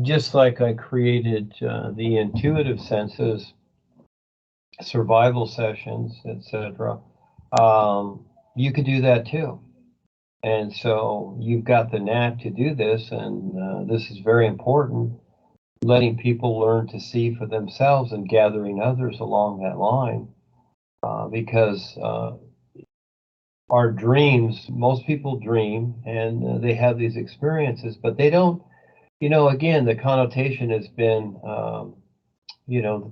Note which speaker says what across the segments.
Speaker 1: Just like I created the intuitive senses, survival sessions, etc., you could do that too. And so you've got the knack to do this, and this is very important, letting people learn to see for themselves and gathering others along that line, because our dreams, most people dream and they have these experiences, but they don't, again, the connotation has been,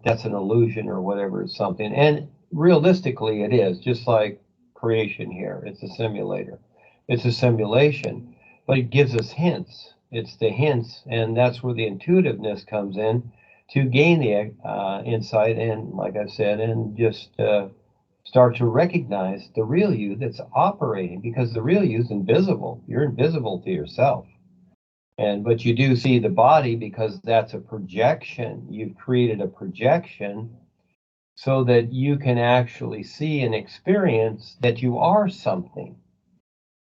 Speaker 1: that's an illusion or whatever, it's something. And realistically, it is, just like creation here. It's a simulator. It's a simulation, but it gives us hints. It's the hints, and that's where the intuitiveness comes in to gain the insight and, like I said, and just start to recognize the real you that's operating, because the real you is invisible. You're invisible to yourself. But you do see the body because that's a projection. You've created a projection so that you can actually see and experience that you are something.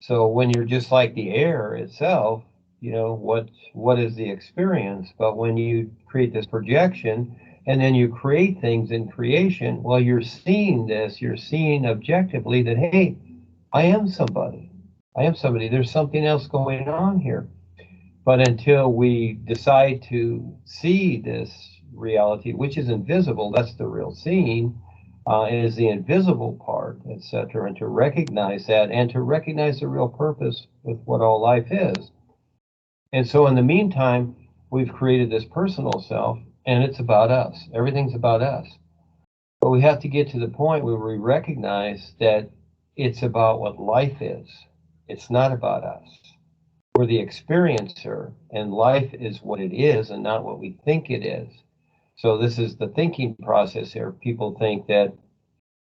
Speaker 1: So when you're just like the air itself, what is the experience? But when you create this projection and then you create things in creation, well, you're seeing this, you're seeing objectively that, hey, I am somebody. I am somebody. There's something else going on here. But until we decide to see this reality, which is invisible, that's the real seeing, is the invisible part, etc., and to recognize that and to recognize the real purpose with what all life is. And so in the meantime, we've created this personal self, and it's about us. Everything's about us. But we have to get to the point where we recognize that it's about what life is. It's not about us. We're the experiencer, and life is what it is and not what we think it is. So this is the thinking process here. People think that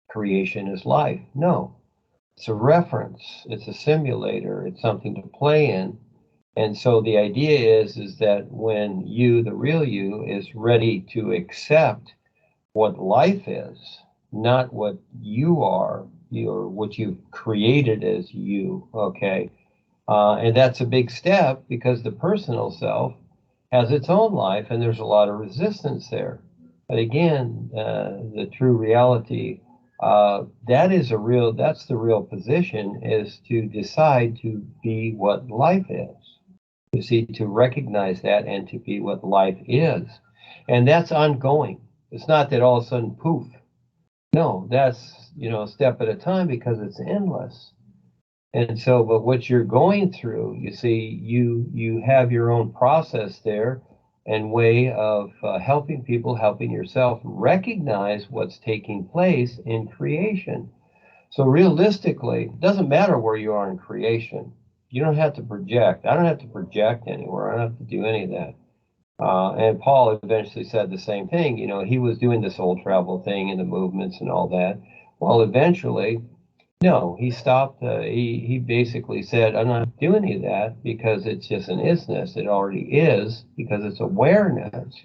Speaker 1: creation is life. No, it's a reference. It's a simulator. It's something to play in. And so the idea is that when you, the real you, is ready to accept what life is, not what you are, or what you've created as you, okay? And that's a big step, because the personal self has its own life and there's a lot of resistance there. But again, the true reality, that's the real position, is to decide to be what life is. You see, to recognize that and to be what life is. And that's ongoing. It's not that all of a sudden, poof. No, that's, a step at a time, because it's endless. And so, but what you're going through, you see, you have your own process there and way of helping people, helping yourself recognize what's taking place in creation. So realistically, it doesn't matter where you are in creation. You don't have to project. I don't have to project anywhere. I don't have to do any of that. And Paul eventually said the same thing. He was doing this whole travel thing and the movements and all that. Well, eventually, no, he stopped. He basically said, I'm not doing any of that, because it's just an isness. It already is, because it's awareness.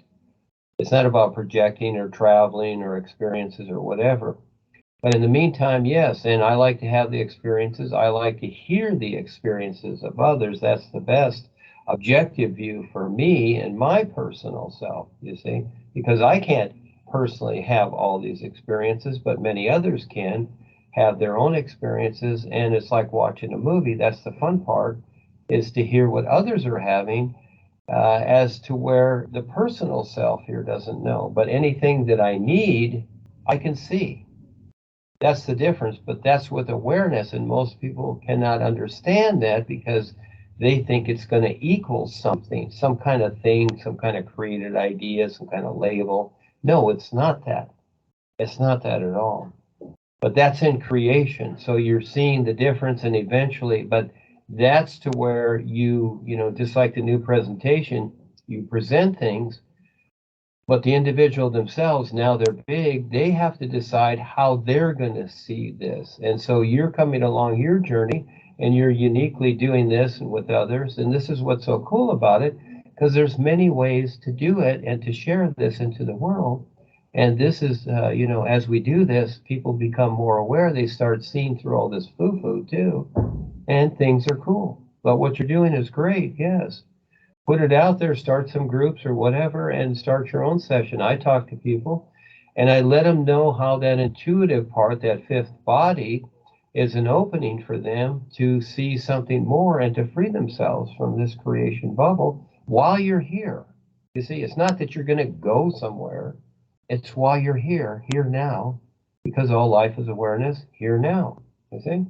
Speaker 1: It's not about projecting or traveling or experiences or whatever. But in the meantime, yes, and I like to have the experiences. I like to hear the experiences of others. That's the best objective view for me and my personal self, you see, because I can't personally have all these experiences, but many others can have their own experiences. And it's like watching a movie. That's the fun part, is to hear what others are having, as to where the personal self here doesn't know. But anything that I need, I can see. That's the difference. But that's with awareness, and most people cannot understand that, because they think it's going to equal something, some kind of thing, some kind of created idea, some kind of label. No, it's not that. It's not that at all. But that's in creation. So you're seeing the difference, and eventually, but that's to where you just like the new presentation, you present things, but the individual themselves, now they're big, they have to decide how they're going to see this. And so you're coming along your journey, and you're uniquely doing this with others. And this is what's so cool about it, because there's many ways to do it and to share this into the world. And this is, as we do this, people become more aware. They start seeing through all this foo-foo too, and things are cool. But what you're doing is great, yes. put it out there, start some groups or whatever, and start your own session. I talk to people, and I let them know how that intuitive part, that fifth body, is an opening for them to see something more and to free themselves from this creation bubble while you're here. You see, it's not that you're going to go somewhere. It's while you're here now, because all life is awareness, here now. You see?